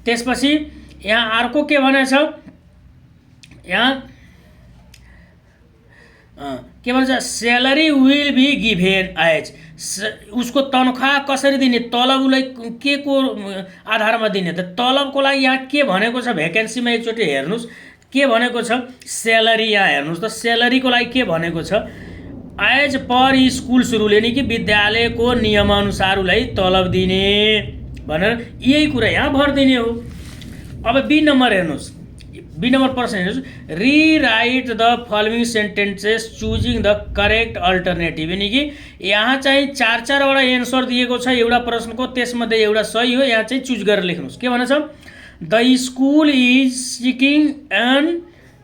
त्यसपछि यहाँ अर्को के भनेछ, यहाँ के भन्छ, salary will be given as, उसको तनख्वाह कसरी दिने, तलब उसलाई के को आधारमा दिने। त तलबको लागि यहाँ के भनेको छ, भ्याकेन्सीमा एकचोटि हेर्नुहोस् के भनेको छ, स्यालेरी यहाँ हेर्नुहोस् त, स्यालेरीको लागि के भनेको छ, एज पर स्कुल्स रुल, यानि कि विद्यालयको नियमअनुसार उसलाई तलब दिने भनेर यही कुरा यहाँ भर दिने हो। अब बी नम्बर हेर्नुहोस्, बी नम्बर प्रश्न हेर्नुहोस्, rewrite the following sentences choosing the correct alternative, यानि कि यहाँ चाहिँ चारवटा एन्सर दिएको छ एउटा प्रश्नको, त्यसमध्ये एउटा सही हो, यहाँ चाहिँ चुज गरेर लेख्नुहोस्। के भनेछ, the school is seeking an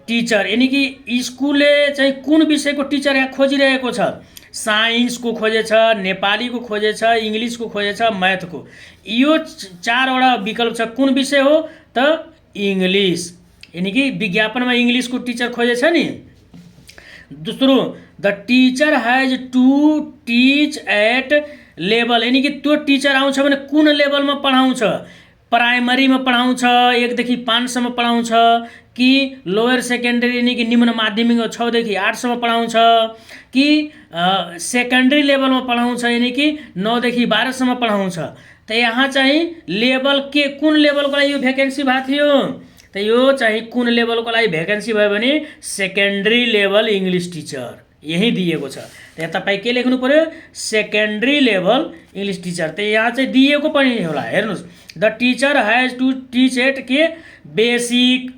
teacher, यानि कि स्कुलले चाहिँ कुन विषयको टिचर यहाँ खोजिरहेको छ, साइन्सको खोजेछ, नेपालीको खोजेछ, इङ्ग्लिसको खोजेछ, म्याथको। यो चारवटा विकल्प छ, कुन विषय हो त इङ्ग्लिस, यानि कि विज्ञापनमा इङ्ग्लिसको टिचर खोजेछ नि। दोस्रो, the teacher has to teach at level, यानि कि त्यो टिचर आउँछ भने कुन लेभलमा पढाउँछ, प्राइमरीमा पढाउँछ 1 देखि 5 सम्म पढाउँछ कि लोयर सेकेन्डरी यानि कि निम्न माध्यमिक 6 देखि 8 सम्म पढाउँछ कि सेकेन्डरी लेभलमा पढाउँछ यानि कि 9 देखि 12 सम्म पढाउँछ। त यहाँ चाहिँ लेभल के, कुन लेभलको लागि यो भ्याकेन्सी भएको थियो, त यो चाहिँ कुन लेभलको लागि भ्याकेन्सी भयो भने सेकेन्डरी लेभल इङ्ग्लिस टिचर यही दिएको छ। त तपाईँ के लेख्नु पर्यो, सेकेन्डरी लेभल इङ्ग्लिस टिचर। त यहाँ चाहिँ दिएको पनि होला, हेर्नुहोस्, the teacher has to teach at के बेसिक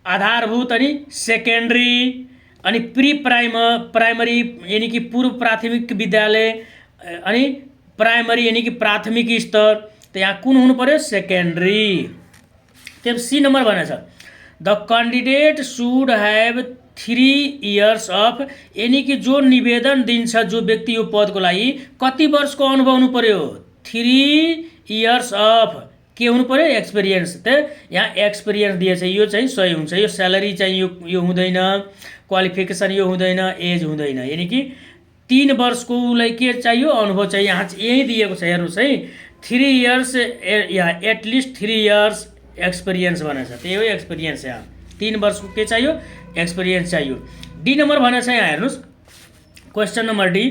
आधारभूत, अनि सेकेन्डरी, अनि प्राइमरी यानि कि पूर्व प्राथमिक विद्यालय, अनि प्राइमरी यानि कि प्राथमिक स्तर। त यहाँ कुन हुनु पर्यो, सेकेन्डरी। त्यहाँ सी नम्बर भनेछ, the candidate should have 3 years of, यानी कि जो निवेदन दिन्छ जो व्यक्ति यो पदको लागि कति वर्षको अनुभव हुनु पर्यो, 3 इयर्स अफ के हुनु पर्यो, एक्सपिरियन्स। त यहाँ एक्सपिरियन्स दिएछ, यो चाहिँ सही हुन्छ। यो स्यालेरी चाहिँ यो हुँदैन, क्वालिफिकेसन यो हुँदैन, एज हुँदैन, यानी कि 3 वर्षको उसलाई के चाहियो, अनुभव चाहियो। यहाँ यही दिएको छ, हेर्नुहोस् है, 3 इयर्स यहाँ एटलिस्ट 3 इयर्स एक्सपिरियन्स भनेछ। त्यही हो एक्सपिरियन्स, यहाँ 3 वर्षको के चाहियो, एक्सपिरियन्स चाहियो। डी नम्बर भनेछ, यहाँ हेर्नुहोस्, question number D,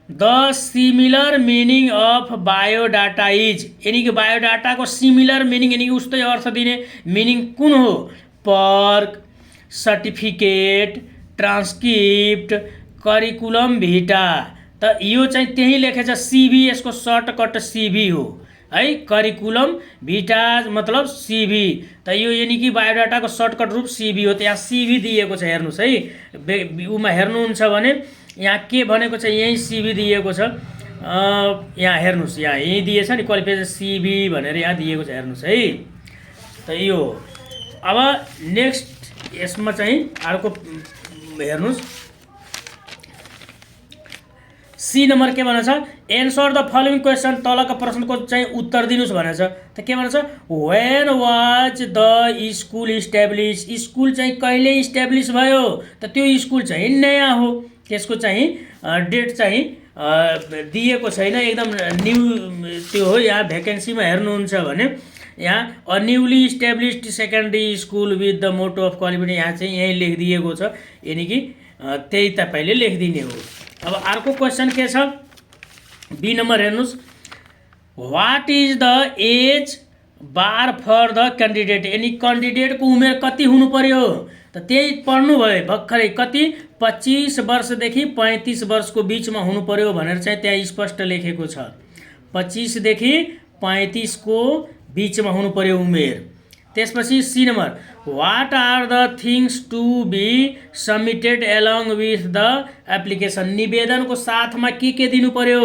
the similar meaning of biodata is, यानी कि बायोडाटाको सिमिलर मिनिङ यानी कि उस्तै अर्थ दिने मिनिङ कुन हो, पर्क, सर्टिफिकेट, ट्रान्सक्रिप्ट, करिकुलम भिटा। त यो चाहिँ त्यही लेखेछ, सिभी, यसको सर्टकट सिभी हो है, करिकुलम भिटा मतलब सिभी। त यो यानी कि बायोडाटाको सर्टकट रूप सिभी हो। त्यहाँ सिभी दिएको छ, हेर्नुहोस् है, उमा हेर्नुहुन्छ भने यहाँ के भनेको छ, यही सिभी दिएको छ। यहाँ हेर्नुहोस्, यहाँ यही दिएछ नि, क्वालिफिकेसन सिभी भनेर यहाँ दिएको छ, हेर्नुहोस् है। त यो अब नेक्स्ट यसमा चाहिँ अर्को हेर्नुहोस्, सी नम्बर के भनेछ, एन्सर द फलोइङ क्वेसन, तलका प्रश्नको चाहिँ उत्तर दिनुस् भनेछ। त के भनेछ, when was the school establish, school चाहिँ कहिले इस्टाब्लिस भयो, त त्यो स्कुल चाहिँ नयाँ हो, त्यसको चाहिँ डेट चाहिँ दिएको छैन, एकदम न्यू त्यो हो। यहाँ भ्याकेन्सीमा हेर्नुहुन्छ भने यहाँ a newly established secondary school with the motto of qualification, यहाँ चाहिँ यही लेखिदिएको छ, यानी कि त्यही तपाईँले लेखिदिने हो। अब अर्को क्वेसन के छ, बी नम्बर हेर्नुहोस्, what is the age bar for the candidate, यानी क्यान्डिडेटको उमेर कति हुनु पर्यो त त्यही पढ्नु भयो भर्खरै, कति 25 वर्षदेखि 35 वर्षको बिचमा हुनु पर्यो भनेर चाहिँ त्यहाँ स्पष्ट लेखेको छ। 25 देखि 35 को बिचमा हुनु पर्यो उमेर। त्यसपछि C number, what are the things to be submitted along with the application, निवेदनको साथमा के दिनु पर्यो,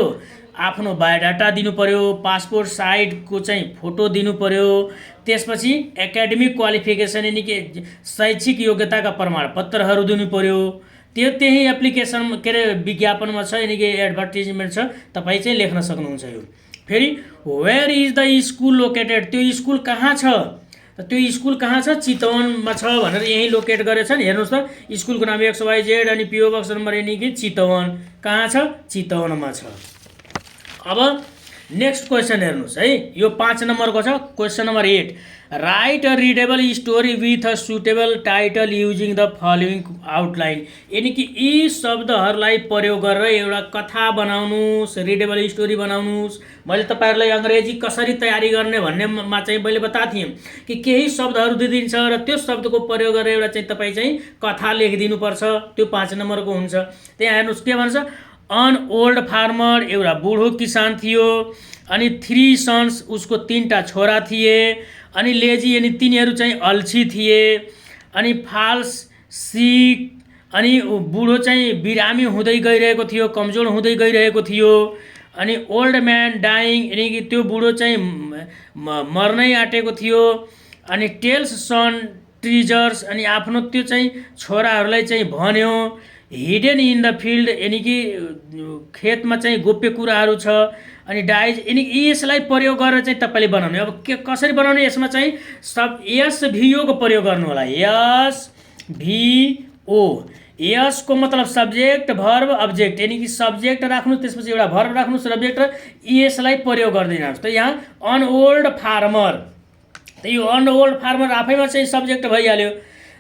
आफ्नो बायोडाटा दिनु पर्यो, पासपोर्ट साइजको चाहिँ फोटो दिनु पर्यो, त्यसपछि एकाडेमिक क्वालिफिकेसन यानी कि शैक्षिक योग्यताका प्रमाणपत्रहरू दिनु पर्यो। त्यही एप्लिकेसन के अरे विज्ञापनमा छ, यानी कि एडभर्टिजमेन्ट छ, तपाईँ चाहिँ लेख्न सक्नुहुन्छ यो। फेरि where is the school located, त्यो स्कुल कहाँ छ, त्यो स्कुल कहाँ छ, चितवनमा छ भनेर यहीँ लोकेट गरेछ नि। हेर्नुहोस् त, स्कुलको नाम XYZ अनि PO बक्स नम्बर यानी कि चितवन, कहाँ छ, चितवनमा छ। अब नेक्स्ट क्वेसन हेर्नुहोस् है, यो 5 नम्बरको छ। Question number 8, right a readable story with a suitable title using the following outline, यानी कि यी शब्दहरूलाई प्रयोग गरेर एउटा कथा बनाउनुहोस्, रिडेबल स्टोरी बनाउनुहोस्। मैले तपाईँहरूलाई अङ्ग्रेजी कसरी तयारी गर्ने भन्नेमा चाहिँ मैले बताएको थिएँ कि केही शब्दहरू दिइदिन्छ र त्यो शब्दको प्रयोग गरेर एउटा चाहिँ तपाईँ चाहिँ कथा लेखिदिनुपर्छ, त्यो 5 नम्बरको हुन्छ। त्यहाँ हेर्नुहोस् के भन्छ, अन ओल्ड फार्मर, एउटा बुढो किसान थियो, अनि 3 सन्स, उसको 3टा छोरा थिए, अनि लेजी यानी तिनीहरू चाहिँ अल्छी थिए, अनि फाल्स सिक, अनि बुढो चाहिँ बिरामी हुँदै गइरहेको थियो, कमजोर हुँदै गइरहेको थियो, अनि ओल्ड म्यान डाइङ, यानी कि त्यो बुढो चाहिँ मर्नै आँटेको थियो, अनि टेल्स सन ट्रिजर्स, अनि आफ्नो त्यो चाहिँ छोराहरूलाई चाहिँ भन्यो, हिडन इन द फिल्ड, यानी कि खेतमा चाहिँ गोप्य कुराहरू छ, अनि डाइज, यानी यसलाई प्रयोग गरेर चाहिँ तपाईँले बनाउने। अब के कसरी बनाउने, यसमा चाहिँ सब SVO को प्रयोग गर्नु होला, SVO, यसको मतलब सब्जेक्ट भर्ब अब्जेक्ट, यानी कि सब्जेक्ट राख्नु, त्यसपछि एउटा भर्ब राख्नु, सब्जेक्ट, र यसलाई प्रयोग गर्दै जानुहोस्। त यहाँ अन ओल्ड फार्मर, त यो अन ओल्ड फार्मर आफैमा चाहिँ सब्जेक्ट भइहाल्यो।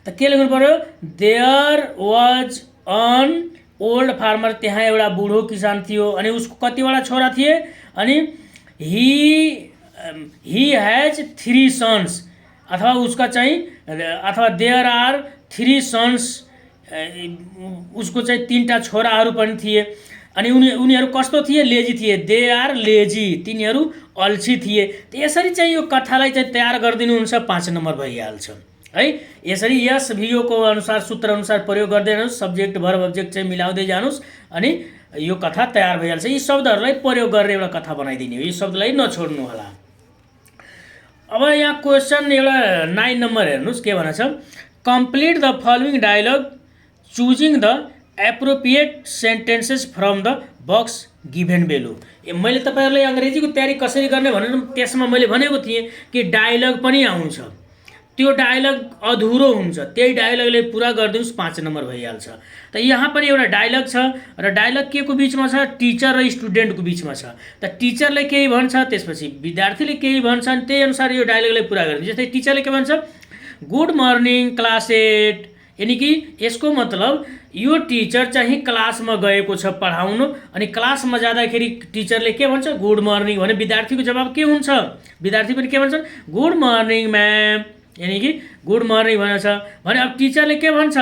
त के लेख्नु पर्यो, there was an old farmer, त्यहाँ एउटा बुढो किसान थियो, अनि उसको कतिवटा छोरा थिए, अनि ही हैज 3 सन्स, अथवा उसका चाहिँ, अथवा देयर आर 3 सन्स, उसको चाहिँ 3टा छोराहरू पनि थिए, अनि उनीहरू कस्तो थिए, लेजी थिए, दे आर लेजी, तिनीहरू अल्छी थिए। त यसरी चाहिँ यो कथालाई चाहिँ तयार गरिदिनुहुन्छ, 5 नम्बर भइहाल्छ है। यसरी SVO को अनुसार, सूत्र अनुसार प्रयोग गर्दै जानुहोस्, सब्जेक्ट भर्ब अब्जेक्ट चाहिँ मिलाउँदै जानुहोस्, अनि यो कथा तयार भइहाल्छ। यी शब्दहरूलाई प्रयोग गरेर एउटा कथा बनाइदिने हो, यी शब्दलाई नछोड्नु होला। अब यहाँ क्वेसन एउटा 9 नम्बर हेर्नुहोस् के भनेछ, complete the following dialogue choosing the appropriate sentences from the box given below. मैले तपाईँहरूलाई अङ्ग्रेजीको तयारी कसरी गर्ने भनेर त्यसमा मैले भनेको थिएँ कि डायलग पनि आउँछ, त्यो डायलग अधुरो हुन्छ, त्यही डायलगले पुरा गरिदिनुहोस्, 5 नम्बर भइहाल्छ। त यहाँ पनि एउटा डायलग छ, र डायलग के को बिचमा छ, टिचर र स्टुडेन्टको बिचमा छ। त टिचरले केही भन्छ, त्यसपछि विद्यार्थीले केही भन्छ, अनि त्यही अनुसार यो डायलगलाई पुरा गरिदिन्छ। जस्तै टिचरले के भन्छ, गुड मर्निङ क्लास 8, यानी कि यसको मतलब यो टिचर चाहिँ क्लासमा गएको छ पढाउनु, अनि क्लासमा जाँदाखेरि टिचरले के भन्छ, गुड मर्निङ भने विद्यार्थीको जवाब के हुन्छ, विद्यार्थी पनि के भन्छ, गुड मर्निङ म्याम, यानी कि गुड मर्निङ भनेछ भने अब टिचरले के भन्छ,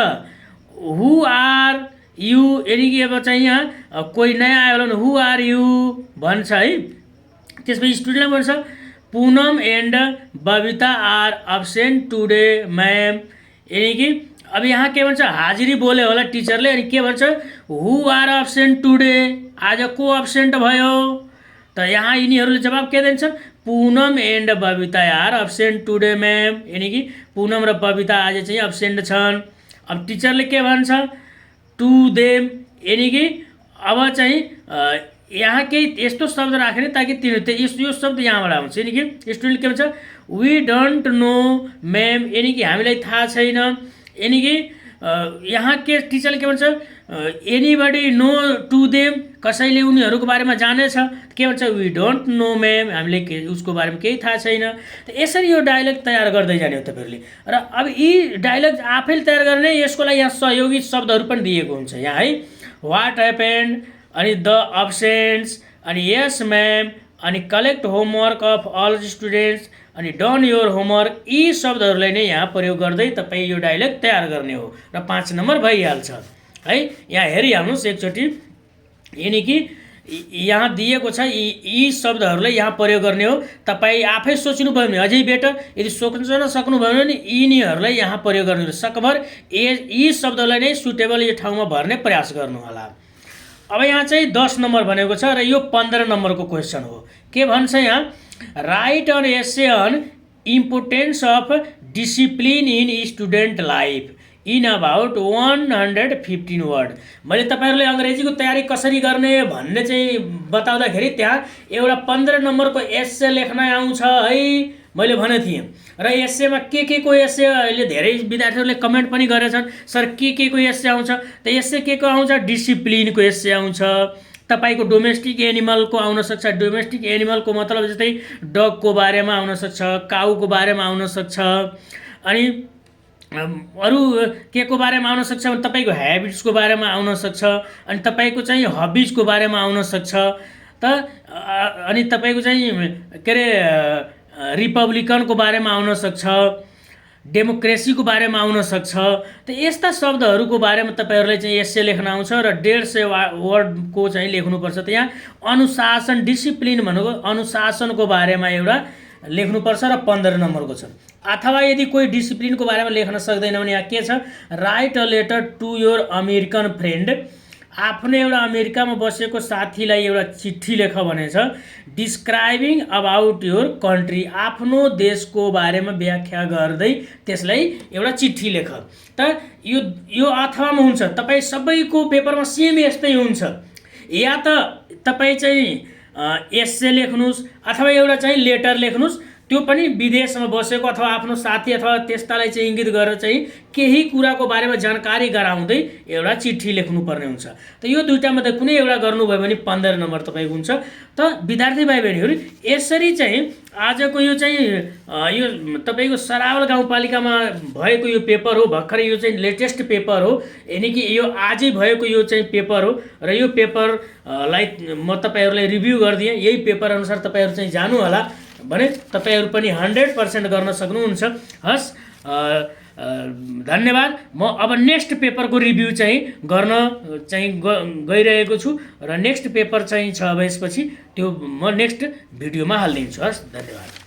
हु आर यु, यानी कि अब चाहिँ यहाँ कोही नयाँ आयो भने हु आर यु भन्छ है। त्यसपछि स्टुडेन्टले भन्छ, Punam and Babita are absent today ma'am, यानी कि अब यहाँ के भन्छ, हाजिरी बोले होला टिचरले, अनि के भन्छ, हु आर अब्सेन्ट टुडे, आज को अब्सेन्ट भयो। त यहाँ यिनीहरूले जवाब के दिन्छन्, Punam and Babita are absent today ma'am, यानी कि पुनम र बबिता आज चाहिँ अब्सेन्ट छन्। अब टिचरले के भन्छ, टु देम, यानी कि अब चाहिँ यहाँ केही यस्तो शब्द राख्ने ताकि यो शब्द यहाँबाट आउँछ, यानी कि स्टुडेन्ट के भन्छ, वी डोन्ट नो म्याम, यानी कि हामीलाई थाहा छैन, यानी कि यहाँ के टिचरले के भन्छ, एनीबडी नो टु देम, कसैले उनीहरूको बारेमा जानेछ, के भन्छ, वी डोन्ट नो म्याम, हामीले उसको बारेमा केही थाहा छैन। त यसरी यो डायलग तयार गर्दै जाने हो तपाईँहरूले। र अब यी डायलग आफैले तयार गर्ने, यसको लागि यहाँ सहयोगी शब्दहरू पनि दिएको हुन्छ यहाँ है, वाट ह्यापेन्ड, अनि द अब्सेन्ट्स, अनि यस म्याम, अनि collect homework of all students अनि डन योर होमवर्क, यी शब्दहरूलाई नै यहाँ प्रयोग गर्दै तपाईँ यो डायलग तयार गर्ने हो र 5 नम्बर भइहाल्छ है। यहाँ हेरिहाल्नुहोस् एकचोटि, यानि कि यहाँ दिएको छ यी शब्दहरूलाई यहाँ प्रयोग गर्ने हो। तपाईँ आफै सोच्नुभयो भने अझै बेटर, यदि सोच्न सक्नुभयो भने यिनीहरूलाई यहाँ प्रयोग गर्नु, सकभर यी शब्दलाई नै सुटेबल यो ठाउँमा भर्ने प्रयास गर्नु होला। अब यहाँ चाहिँ 10 नम्बर भनेको छ र यो 15 नम्बरको क्वेसन हो। के भन्छ यहाँ, write an essay on importance of discipline in student life in about 115 word. मैले तपाईँहरूले अङ्ग्रेजीको तयारी कसरी गर्ने भन्ने चाहिँ बताउँदाखेरि त्यहाँ एउटा 15 नम्बरको एसे लेख्न आउँछ है मैले भनेको थिएँ। र एसेमा के को एसे, अहिले धेरै विद्यार्थीहरूले कमेन्ट पनि गरेछन्, सर के को एसे आउँछ, त एसे के को आउँछ, डिसिप्लिनको एसे आउँछ। तपाईको डोमेस्टिक एनिमलको आउन सक्छ, डोमेस्टिक एनिमलको मतलब जस्तै डगको बारेमा आउन सक्छ, काउको बारेमा आउन सक्छ, अनि अरू के को बारेमा आउन सक्छ भने तपाईँको ह्याबिट्सको बारेमा आउन सक्छ, अनि तपाईँको चाहिँ हबिजको बारेमा आउन सक्छ, त अनि तपाईँको चाहिँ के अरे रिपब्लिकनको बारेमा आउन सक्छ, डेमोक्रेसीको बारेमा आउन सक्छ। त यस्ता शब्दहरूको बारेमा तपाईँहरूले चाहिँ एसे लेख्न आउँछ र 150 वर्डको चाहिँ लेख्नुपर्छ। त यहाँ अनुशासन, डिसिप्लिन भनेको अनुशासनको बारेमा एउटा लेख्नुपर्छ र 15 नम्बरको छ। अथवा यदि कोही डिसिप्लिनको बारेमा लेख्न सक्दैन भने यहाँ के छ, write a letter to your American friend, आफ्नो एउटा अमेरिकामा बसेको साथीलाई एउटा चिठी लेख भनेछ। डिस्क्राइबिङ अबाउट योर कन्ट्री, आफ्नो देशको बारेमा व्याख्या गर्दै त्यसलाई एउटा चिठी लेख। त यो अथवामा हुन्छ, तपाईँ सबैको पेपरमा सेम यस्तै हुन्छ, या त तपाईँ चाहिँ एसे लेख्नुहोस् अथवा एउटा चाहिँ लेटर लेख्नुहोस्, त्यो पनि विदेशमा बसेको अथवा आफ्नो साथी अथवा त्यस्तालाई चाहिँ इङ्गित गरेर चाहिँ केही कुराको बारेमा जानकारी गराउँदै एउटा चिठी लेख्नुपर्ने हुन्छ। त यो दुईटामध्ये कुनै एउटा गर्नुभयो भने 15 नम्बर तपाईँको हुन्छ। त विद्यार्थी भाइ बहिनीहरू यसरी चाहिँ आजको यो चाहिँ यो तपाईँको सरावल गाउँपालिकामा भएको यो पेपर हो, भर्खरै यो चाहिँ लेटेस्ट पेपर हो, यानि कि यो आजै भएको यो चाहिँ पेपर हो र यो पेपरलाई म तपाईँहरूलाई रिभ्यू गरिदिएँ। यही पेपर अनुसार तपाईँहरू चाहिँ जानु होला भने तपाईँहरू पनि 100% गर्न सक्नुहुन्छ। हस्, धन्यवाद। म अब नेक्स्ट पेपरको रिभ्यू चाहिँ गर्न चाहिँ गइरहेको छु र नेक्स्ट पेपर चाहिँ 6 बजेपछि त्यो म नेक्स्ट भिडियोमा हालिदिन्छु। हस्, धन्यवाद।